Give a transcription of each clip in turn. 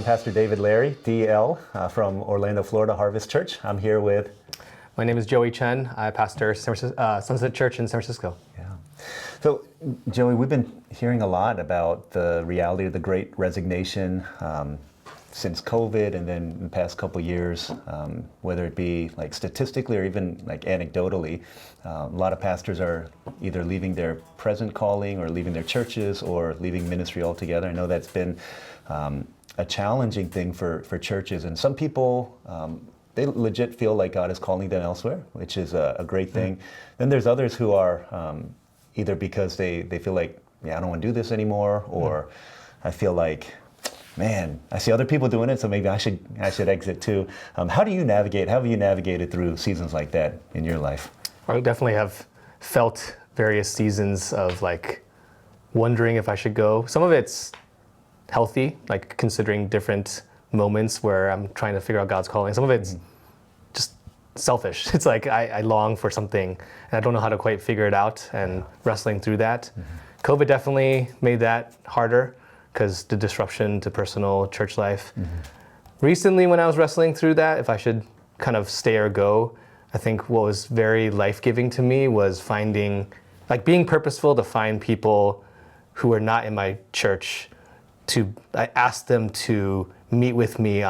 Pastor David Larry, DL, from Orlando, Florida, Harvest Church. I'm here with... My name is Joey Chen. I pastor Sunset Church in San Francisco. Yeah. So, Joey, we've been hearing a lot about the reality of the Great Resignation since COVID and then in the past couple years, whether it be like statistically or even like anecdotally. A lot of pastors are either leaving their present calling or leaving their churches or leaving ministry altogether. I know that's been a challenging thing for churches, and some people, they legit feel like God is calling them elsewhere, which is a great thing. Then there's others who are either because they feel like, yeah, I don't want to do this anymore, or I feel like, man, I see other people doing it, so maybe I should exit too. How have you navigated through seasons like that in your life? I definitely have felt various seasons of like wondering if I should go. Some of it's healthy, like considering different moments where I'm trying to figure out God's calling. Some of it's just selfish. It's like I long for something and I don't know how to quite figure it out, and wrestling through that. COVID definitely made that harder because the disruption to personal church life. Recently, when I was wrestling through that, if I should kind of stay or go, I think what was very life-giving to me was finding, like being purposeful to find people who are not in my church. I asked them to meet with me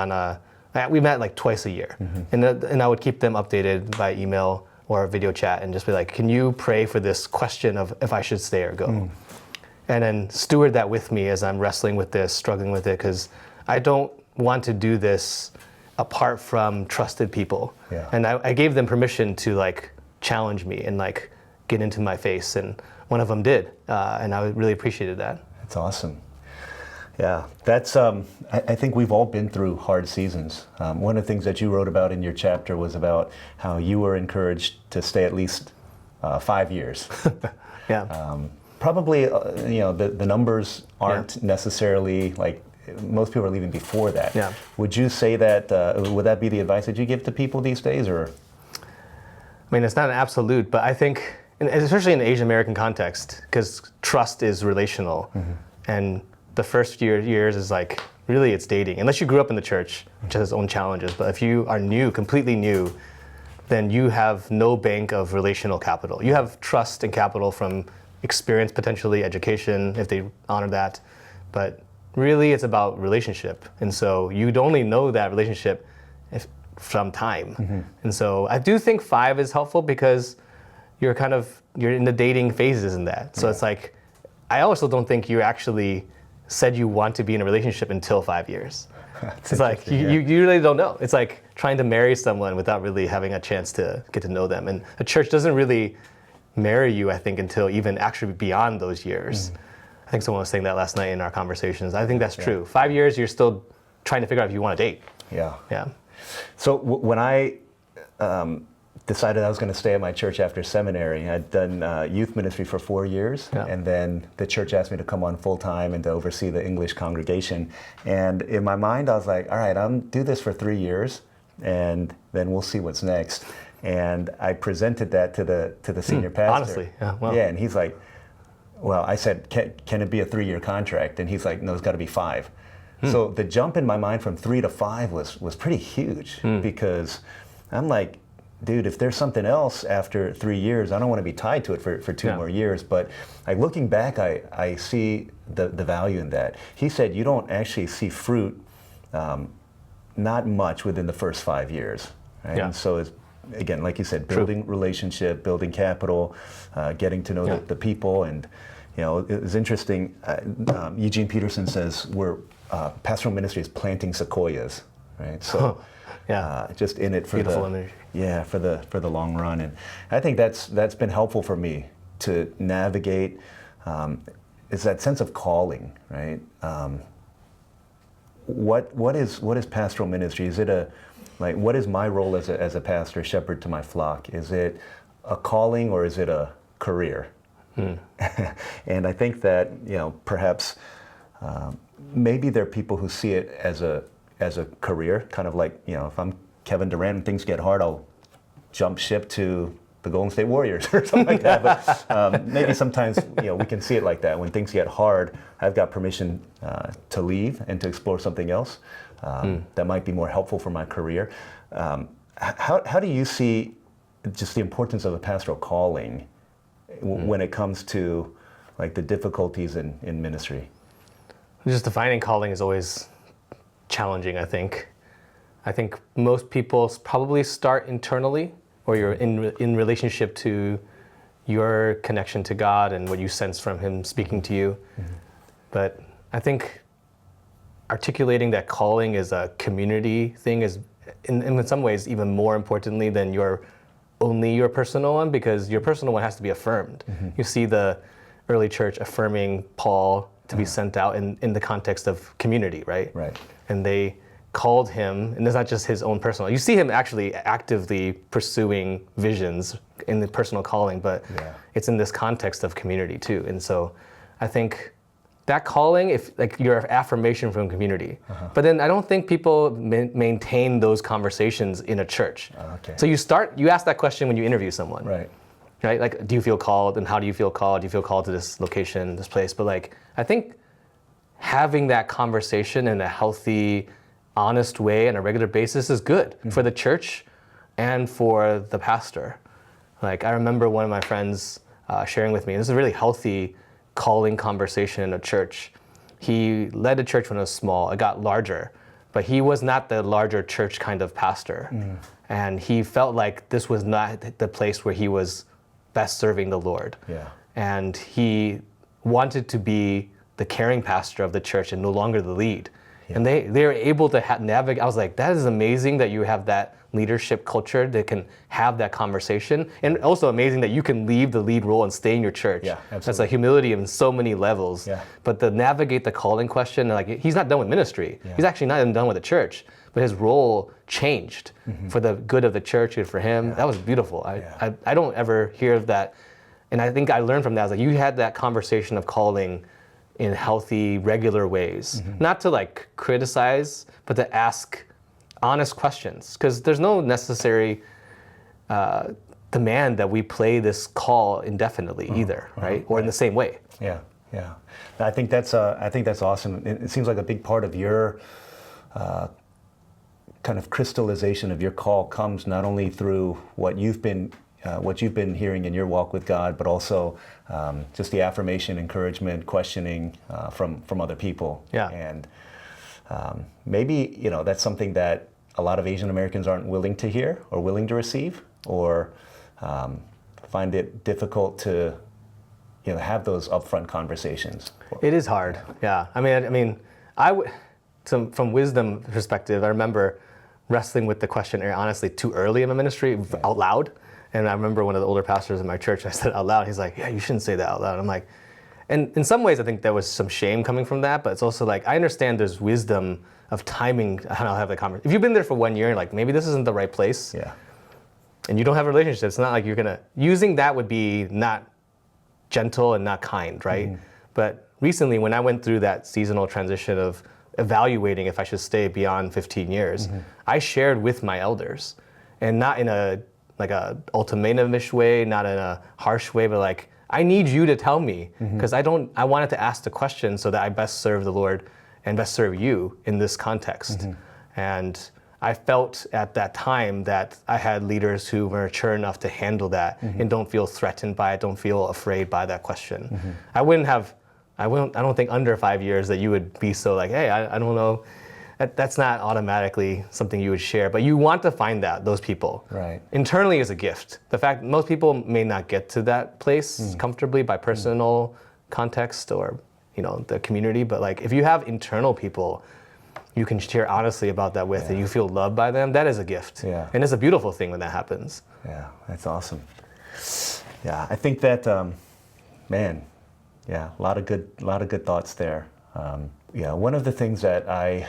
we met like twice a year. And I would keep them updated by email or video chat and just be like, can you pray for this question of if I should stay or go? And then steward that with me as I'm wrestling with this, struggling with it, because I don't want to do this apart from trusted people. Yeah. And I gave them permission to like challenge me and like get into my face, and one of them did, and I really appreciated that. That's awesome. Yeah, that's. I think we've all been through hard seasons. One of the things that you wrote about in your chapter was about how you were encouraged to stay at least 5 years. Yeah. Probably, the numbers aren't necessarily like most people are leaving before that. Yeah. Would you say that? Would that be the advice that you give to people these days, or? I mean, it's not an absolute, but I think, and especially in the Asian American context, because trust is relational, and the first few years is like, really it's dating. Unless you grew up in the church, which has its own challenges, but if you are new, completely new, then you have no bank of relational capital. You have trust and capital from experience, potentially education, if they honor that, but really it's about relationship. And so you'd only know that relationship from time. And so I do think 5 is helpful because you're in the dating phases in that. So it's like, I also don't think you actually said you want to be in a relationship until 5 years. It's like, you really don't know. It's like trying to marry someone without really having a chance to get to know them. And a church doesn't really marry you, I think, until even actually beyond those years. I think someone was saying that last night in our conversations. I think that's true. 5 years, you're still trying to figure out if you want to date. Yeah. So when I decided I was going to stay at my church after seminary, I'd done youth ministry for 4 years, and then the church asked me to come on full time and to oversee the English congregation. And in my mind, I was like, all right, I'm do this for 3 years, and then we'll see what's next. And I presented that to the senior pastor. Honestly, wow. Yeah, and he's like, well, I said, can it be a 3-year contract? And he's like, no, it's got to be 5. So the jump in my mind from 3 to 5 was pretty huge, because I'm like, dude, if there's something else after 3 years, I don't want to be tied to it for 2 more years. But like looking back, I see the value in that. He said you don't actually see fruit, not much within the first 5 years. Right? And so it's, again, like you said, building relationship, building capital, getting to know the people. And it was interesting. Eugene Peterson says pastoral ministry is planting sequoias, right? So just in it for for the long run. And I think that's been helpful for me to navigate. Is that sense of calling, right? What is pastoral ministry? Is it what is my role as a pastor, shepherd to my flock? Is it a calling or is it a career? And I think that perhaps maybe there are people who see it as a career, kind of like if I'm Kevin Durant and things get hard, I'll jump ship to the Golden State Warriors or something like that. But maybe sometimes we can see it like that. When things get hard, I've got permission to leave and to explore something else that might be more helpful for my career. How do you see just the importance of a pastoral calling when it comes to like the difficulties in ministry? Just defining calling is always challenging, I think. I think most people probably start internally, or you're in relationship to your connection to God and what you sense from Him speaking to you. Mm-hmm. But I think articulating that calling is a community thing is, in some ways, even more importantly than your personal one, because your personal one has to be affirmed. Mm-hmm. You see the early church affirming Paul to be sent out in the context of community, right? Right. And they called him, and it's not just his own personal. You see him actually actively pursuing visions in the personal calling, but it's in this context of community too. And so I think that calling, if like your affirmation from community, but then I don't think people maintain those conversations in a church. Okay. So you ask that question when you interview someone. Right. Right? Like, do you feel called, and how do you feel called? Do you feel called to this location, this place? But like, I think having that conversation in a healthy, honest way on a regular basis is good for the church and for the pastor. Like, I remember one of my friends sharing with me, this is a really healthy calling conversation in a church. He led a church when it was small. It got larger, but he was not the larger church kind of pastor. And he felt like this was not the place where he was best serving the Lord. Yeah. And he wanted to be the caring pastor of the church and no longer the lead. Yeah. And they were able to navigate. I was like, that is amazing that you have that leadership culture that can have that conversation. And also amazing that you can leave the lead role and stay in your church. Yeah, absolutely. That's a humility in so many levels. Yeah. But to navigate the calling question, like, he's not done with ministry. Yeah. He's actually not even done with the church. But his role changed for the good of the church and for him. Yeah. That was beautiful. I don't ever hear of that. And I think I learned from that. I was like, you had that conversation of calling in healthy, regular ways. Not to like criticize, but to ask honest questions. Because there's no necessary demand that we play this call indefinitely either, right? Or in the same way. Yeah, yeah. I think that's awesome. It seems like a big part of your kind of crystallization of your call comes not only through what you've been hearing in your walk with God, but also just the affirmation, encouragement, questioning from other people. Yeah. And maybe that's something that a lot of Asian Americans aren't willing to hear or willing to receive, or find it difficult to have those upfront conversations. It is hard. Yeah. I mean, from wisdom perspective, I remember wrestling with the question, honestly, too early in my ministry out loud. And I remember one of the older pastors in my church, I said it out loud. He's like, yeah, you shouldn't say that out loud. I'm like, and in some ways, I think there was some shame coming from that, but it's also like, I understand there's wisdom of timing how I'll have the conversation. If you've been there for 1 year, like, maybe this isn't the right place. Yeah. And you don't have a relationship, it's not like using that would be not gentle and not kind, right? But recently, when I went through that seasonal transition of evaluating if I should stay beyond 15 years, I shared with my elders, and not in a ultimatum-ish way, not in a harsh way, but like, I need you to tell me, because I wanted to ask the question so that I best serve the Lord and best serve you in this context. And I felt at that time that I had leaders who were mature enough to handle that and don't feel threatened by it, don't feel afraid by that question. I don't think under 5 years that you would be so like, hey, I don't know. That's not automatically something you would share, but you want to find those people. Right. Internally is a gift. The fact most people may not get to that place comfortably by personal context or the community, but like, if you have internal people you can share honestly about that with, and you feel loved by them, that is a gift. Yeah. And it's a beautiful thing when that happens. Yeah, that's awesome. Yeah, I think that, a lot of good thoughts there. One of the things that I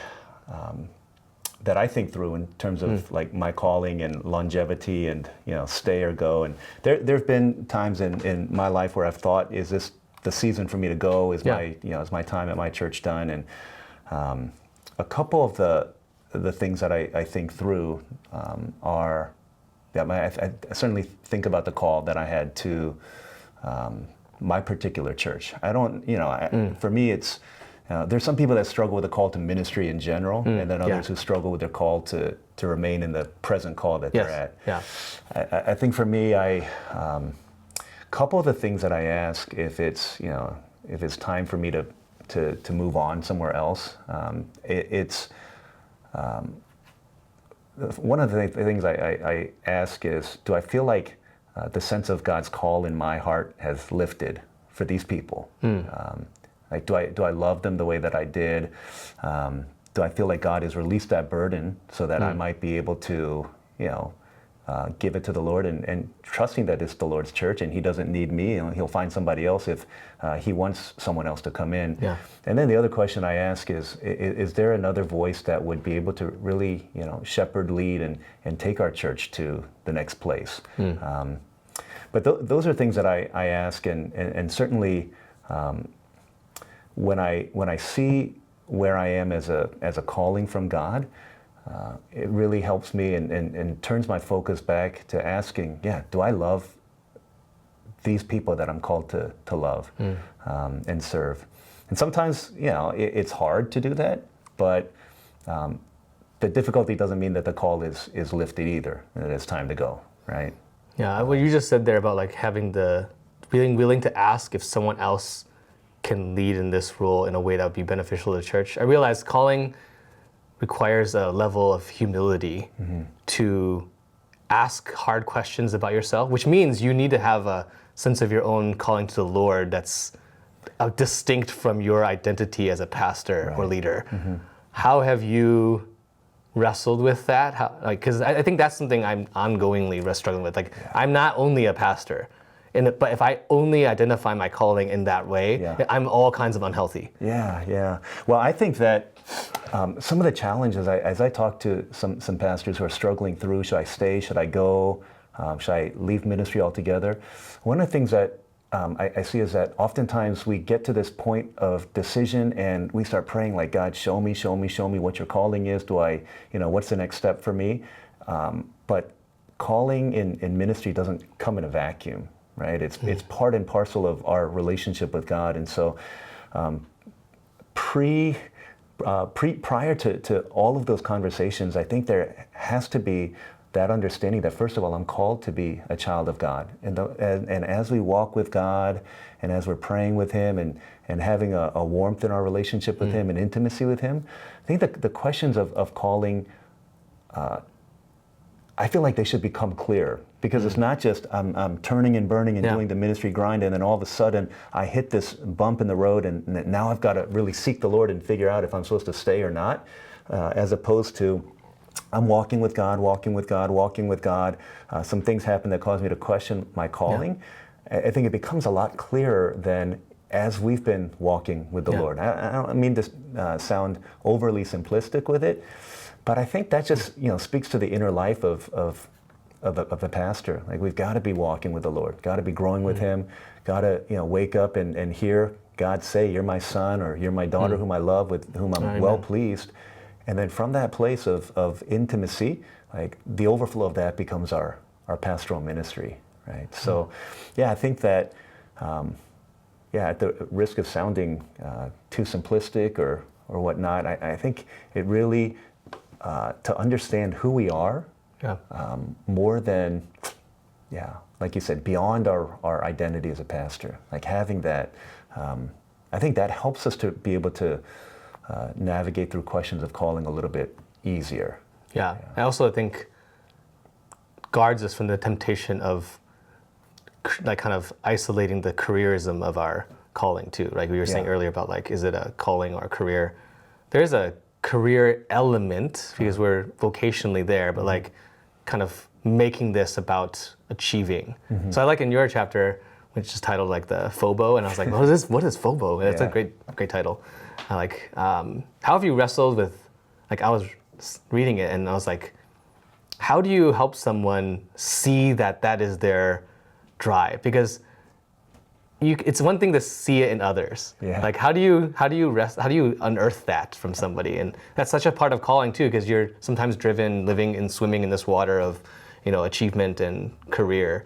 think through in terms of like my calling and longevity and stay or go, and there've been times in my life where I've thought, is this the season for me to go? Is my time at my church done? And a couple of the things that I think through are I certainly think about the call that I had to my particular church. I don't, for me, it's, there's some people that struggle with the call to ministry in general, and then others who struggle with their call to remain in the present call that they're at. Yeah. I think for me, couple of the things that I ask if it's time for me to move on somewhere else, it's one of the things I ask is, do I feel like the sense of God's call in my heart has lifted for these people? Like, do I love them the way that I did? Do I feel like God has released that burden so that I might be able to, give it to the Lord and trusting that it's the Lord's church and He doesn't need me. He'll find somebody else if He wants someone else to come in. Yeah. And then the other question I ask is there another voice that would be able to really, shepherd, lead, and take our church to the next place? But those are things that I ask, and certainly when I see where I am as a calling from God, it really helps me and turns my focus back to asking, do I love these people that I'm called to love and serve? And sometimes, it's hard to do that, but the difficulty doesn't mean that the call is lifted either, and that it's time to go, right? Yeah, what you just said there about like being willing to ask if someone else can lead in this role in a way that would be beneficial to the church. I realize calling requires a level of humility to ask hard questions about yourself, which means you need to have a sense of your own calling to the Lord that's distinct from your identity as a pastor or leader. How have you wrestled with that? Because I think that's something I'm ongoingly struggling with. I'm not only a pastor, but if I only identify my calling in that way, I'm all kinds of unhealthy. Yeah. Well, I think that some of the challenges, as I talk to some pastors who are struggling through, should I stay, should I go, should I leave ministry altogether? One of the things that I see is that oftentimes we get to this point of decision and we start praying like, God, show me what your calling is. What's the next step for me? But calling in ministry doesn't come in a vacuum, right? It's part and parcel of our relationship with God. And so prior to all of those conversations, I think there has to be that understanding that, first of all, I'm called to be a child of God. And as we walk with God and as we're praying with Him and having a warmth in our relationship with Him and intimacy with Him, I think the questions of calling, I feel like they should become clear, because it's not just I'm turning and burning and doing the ministry grind, and then all of a sudden I hit this bump in the road and now I've got to really seek the Lord and figure out if I'm supposed to stay or not, as opposed to I'm walking with God. Some things happen that cause me to question my calling. I think it becomes a lot clearer than as we've been walking with the Lord. I don't mean to sound overly simplistic with it, but I think that just speaks to the inner life of a pastor. Like, we've got to be walking with the Lord, got to be growing with Him, got to wake up and hear God say, "You're my son," or "You're my daughter, whom I love, with whom I'm well pleased." And then from that place of intimacy, like, the overflow of that becomes our pastoral ministry, right? So, I think that, at the risk of sounding too simplistic or whatnot, I think it really, to understand who we are, more than, like you said, beyond our identity as a pastor, like having that, I think that helps us to be able to navigate through questions of calling a little bit easier. I also think guards us from the temptation of like kind of isolating the careerism of our calling too, right? We were saying earlier about, like, is it a calling or a career? There's a career element because we're vocationally there, but like kind of making this about achieving. So I like in your chapter, which is titled like the FOBO, and I was like, what is FOBO? And it's a great title. I like, how have you wrestled with, like, I was reading it and I was like, how do you help someone see that is their drive? Because it's one thing to see it in others. Like, how do you unearth that from somebody? And that's such a part of calling too, because you're sometimes driven, swimming in this water of, achievement and career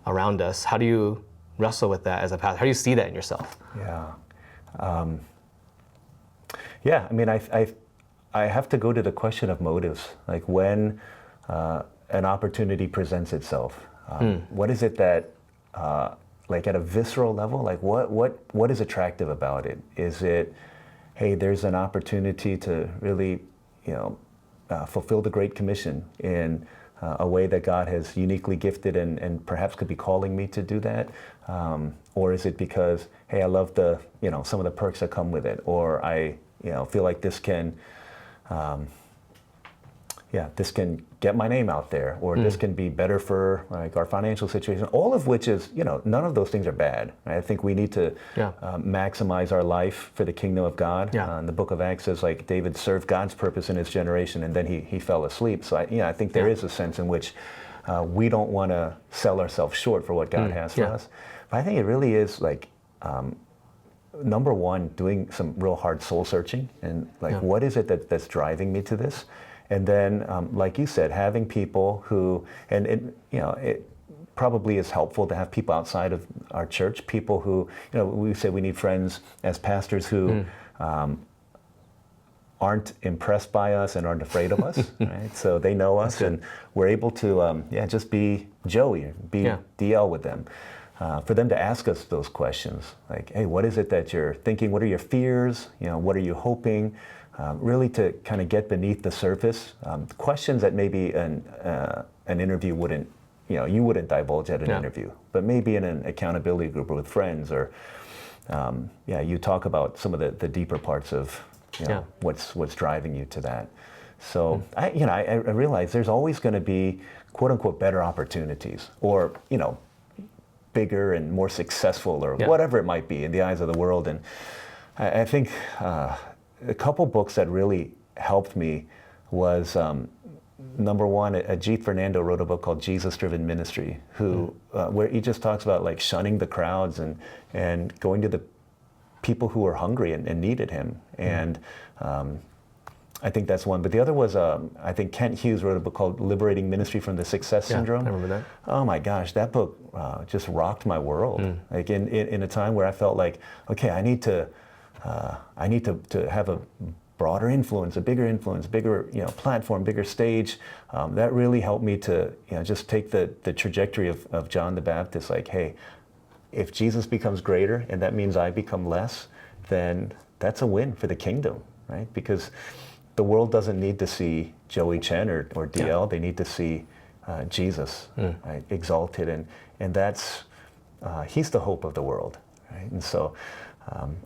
around us. How do you wrestle with that as a pastor? How do you see that in yourself? Yeah. I mean, I have to go to the question of motives. Like when an opportunity presents itself, what is it that, like at a visceral level, like what is attractive about it? Is it, hey, there's an opportunity to really, fulfill the Great Commission in a way that God has uniquely gifted and perhaps could be calling me to do that? Or is it because, hey, I love some of the perks that come with it, or I, feel like this can get my name out there, or this can be better for like our financial situation, all of which is, none of those things are bad. Right? I think we need to maximize our life for the kingdom of God. The book of Acts says like David served God's purpose in his generation and then he fell asleep. So I think there is a sense in which we don't want to sell ourselves short for what God has for us. But I think it really is like, number one, doing some real hard soul searching and like, what is it that's driving me to this? And then, like you said, having people who, and it probably is helpful to have people outside of our church, people who, we say we need friends as pastors who aren't impressed by us and aren't afraid of us, right? So they know us and we're able to, just be Joey, be DL with them. For them to ask us those questions, like, hey, what is it that you're thinking? What are your fears? What are you hoping? Really to kind of get beneath the surface. Questions that maybe an interview wouldn't, you wouldn't divulge at an interview, but maybe in an accountability group or with friends, or you talk about some of the deeper parts of what's driving you to that. So I realize there's always going to be quote unquote better opportunities, or bigger and more successful, or whatever it might be in the eyes of the world. And I think a couple books that really helped me was number one, Ajit Fernando wrote a book called Jesus Driven Ministry, where he just talks about like shunning the crowds and going to the people who were hungry and needed him. And I think that's one. But the other was, I think Kent Hughes wrote a book called Liberating Ministry from the Success Syndrome. I remember that. Oh my gosh, that book just rocked my world. Like in a time where I felt like, okay, I need to have a broader influence, a bigger platform, bigger stage. That really helped me to just take the trajectory of John the Baptist. Like, hey, if Jesus becomes greater and that means I become less, then that's a win for the kingdom, right? Because the world doesn't need to see Joey Chen or DL. They need to see Jesus, right? Exalted, and that's he's the hope of the world, right? And so.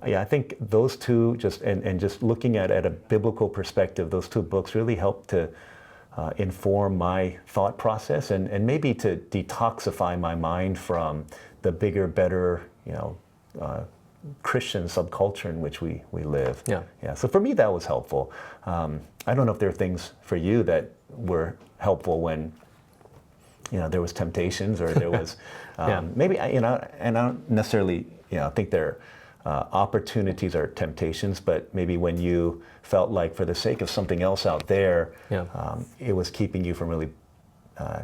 I think those two, just looking at a biblical perspective, those two books really helped to inform my thought process and maybe to detoxify my mind from the bigger, better, Christian subculture in which we live. So for me, that was helpful. I don't know if there are things for you that were helpful when there was temptations, or there was maybe and I don't necessarily think they're opportunities or temptations, but maybe when you felt like for the sake of something else out there, it was keeping you from really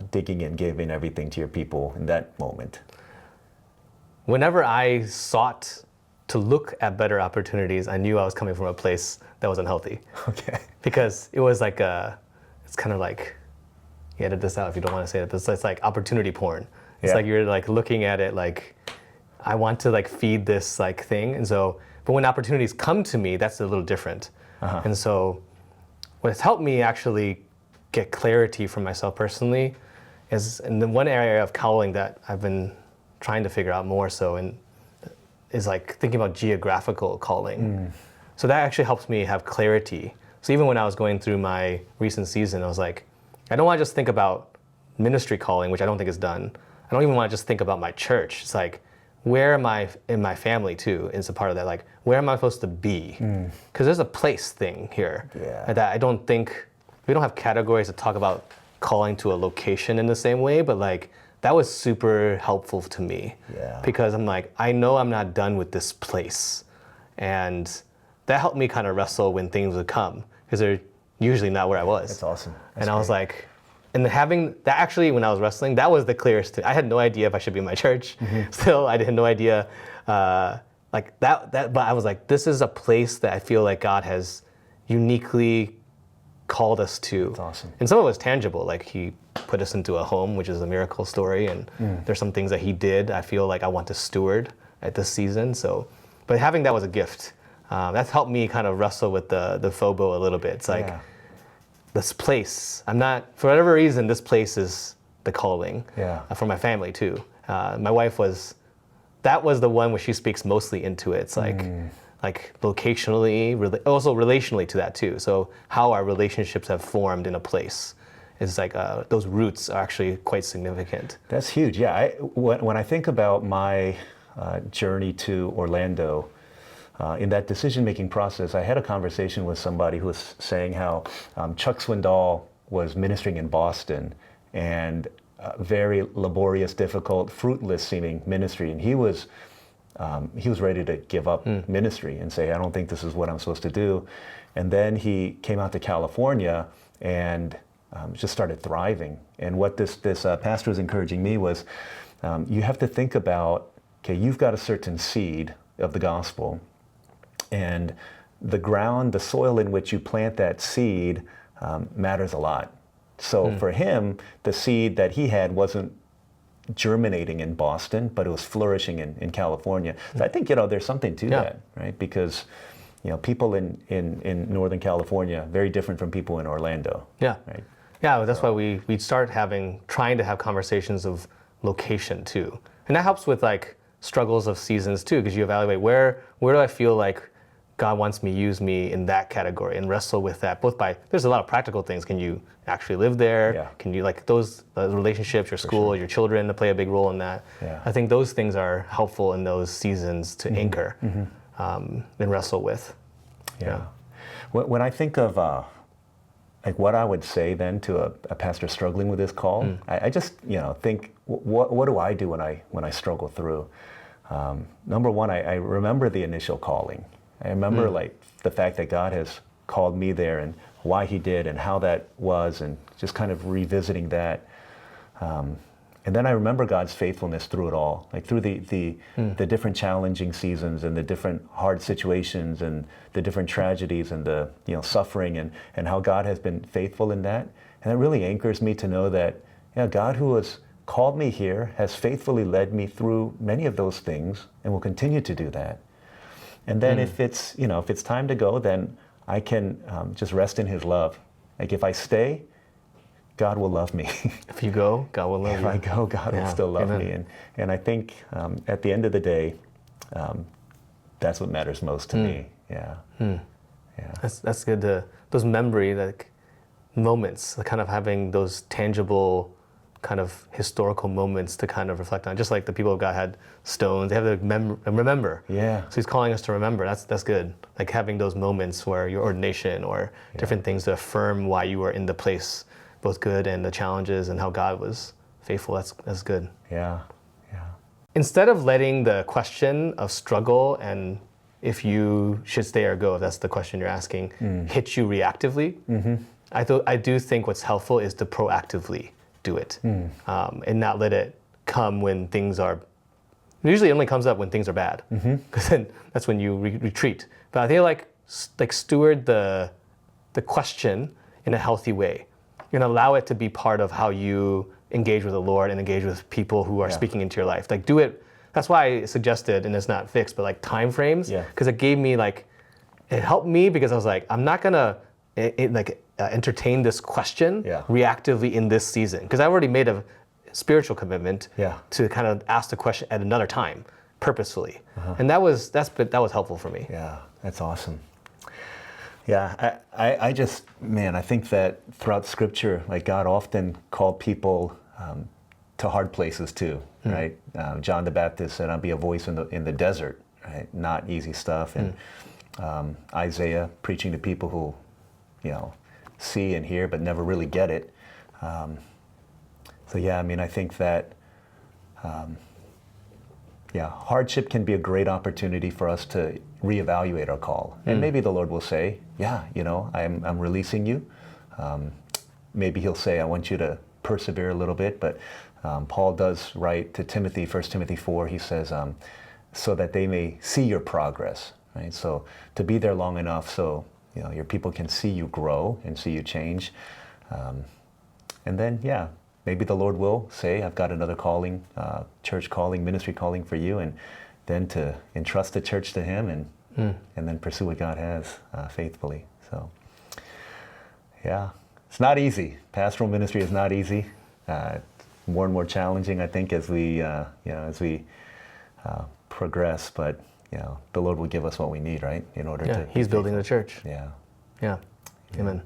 digging in, giving everything to your people in that moment. Whenever I sought to look at better opportunities, I knew I was coming from a place that was unhealthy. Okay. Because it was like it's kind of like, you edit this out if you don't want to say it, but it's like opportunity porn. It's like you're like looking at it like, I want to like feed this like thing, and so, but when opportunities come to me, that's a little different. And so, what has helped me actually get clarity from myself personally is, in the one area of calling that I've been trying to figure out more so, and is like thinking about geographical calling. So that actually helps me have clarity. So even when I was going through my recent season, I was like, I don't want to just think about ministry calling, which I don't think is done. I don't even want to just think about my church. It's like, where am I in my family too is a part of that. Like, where am I supposed to be? Because there's a place thing here that I don't think, we don't have categories to talk about calling to a location in the same way, but like, that was super helpful to me. Because I'm like, I know I'm not done with this place. And that helped me kind of wrestle when things would come, because they're usually not where I was. That's awesome. I was like, and having that, actually, when I was wrestling, that was the clearest. I had no idea if I should be in my church. Still, I had no idea. Like that, but I was like, this is a place that I feel like God has uniquely called us to. That's awesome. And some of it was tangible, like he put us into a home, which is a miracle story, and there's some things that he did I feel like I want to steward at this season. So, but having that was a gift. That's helped me kind of wrestle with the phobo a little bit. It's like, this place, I'm not, for whatever reason, this place is the calling for my family too. My wife that was the one where she speaks mostly into it. It's like locationally, also relationally to that too. So how our relationships have formed in a place is like, those roots are actually quite significant. That's huge. Yeah, when I think about my journey to Orlando, in that decision-making process, I had a conversation with somebody who was saying how Chuck Swindoll was ministering in Boston, and very laborious, difficult, fruitless-seeming ministry, and he was ready to give up ministry and say, I don't think this is what I'm supposed to do. And then he came out to California and just started thriving. And what this pastor was encouraging me was, you have to think about, okay, you've got a certain seed of the gospel, and the ground, the soil in which you plant that seed matters a lot. So for him, the seed that he had wasn't germinating in Boston, but it was flourishing in California. So I think, there's something to that, right? Because, people in Northern California, very different from people in Orlando. Yeah. Right? Yeah, that's why we'd start trying to have conversations of location too. And that helps with like struggles of seasons too, because you evaluate where do I feel like God wants me, use me in that category, and wrestle with that both there's a lot of practical things. Can you actually live there? Yeah. Can you, like those relationships, your school, your children, to play a big role in that? Yeah. I think those things are helpful in those seasons to anchor and wrestle with. Yeah. When I think of like what I would say then to a pastor struggling with this call, I just think, what do I do when I struggle through? Number one, I remember the initial calling. I remember like the fact that God has called me there and why he did and how that was, and just kind of revisiting that. And then I remember God's faithfulness through it all, like through the different challenging seasons and the different hard situations and the different tragedies and the suffering, and how God has been faithful in that. And it really anchors me to know that God, who has called me here, has faithfully led me through many of those things and will continue to do that. And then if it's time to go, then I can just rest in his love. Like if I stay, God will love me. If you go, God will love you. If I go, God will still love me. And I think at the end of the day, that's what matters most to me. Yeah. Yeah. That's good. Those memory, like moments, kind of having those tangible kind of historical moments to kind of reflect on. Just like the people of God had stones, they have to remember. Yeah. So he's calling us to remember. That's good. Like having those moments where your ordination or different things to affirm why you were in the place, both good and the challenges, and how God was faithful. That's good. Yeah. Yeah. Instead of letting the question of struggle and if you should stay or go, if that's the question you're asking, hit you reactively, I do think what's helpful is to proactively do it and not let it come when things are. Usually, it only comes up when things are bad, because then that's when you retreat. But I think like steward the question in a healthy way, and allow it to be part of how you engage with the Lord and engage with people who are speaking into your life. Like do it. That's why I suggested, and it's not fixed, but like time frames, because it gave me it helped me, because I was like, I'm not gonna entertain this question reactively in this season, because I've already made a spiritual commitment to kind of ask the question at another time, purposefully, and that was helpful for me. Yeah, that's awesome. Yeah, I just, I think that throughout Scripture, like God often called people to hard places too, right? John the Baptist said, "I'll be a voice in the desert," right? Not easy stuff, and Isaiah preaching to people who, see and hear but never really get it. So yeah, I think that hardship can be a great opportunity for us to reevaluate our call, and maybe the Lord will say, I'm releasing you. maybe he'll say, I want you to persevere a little bit. But Paul does write to Timothy, 1 Timothy 4, he says, so that they may see your progress, right? So to be there long enough so your people can see you grow and see you change. And then, maybe the Lord will say, I've got another calling, church calling, ministry calling for you, and then to entrust the church to him and then pursue what God has faithfully. So, it's not easy. Pastoral ministry is not easy. More and more challenging, I think, as we progress. But the Lord will give us what we need, right, in order to. He's building the church. Yeah. Yeah. Amen.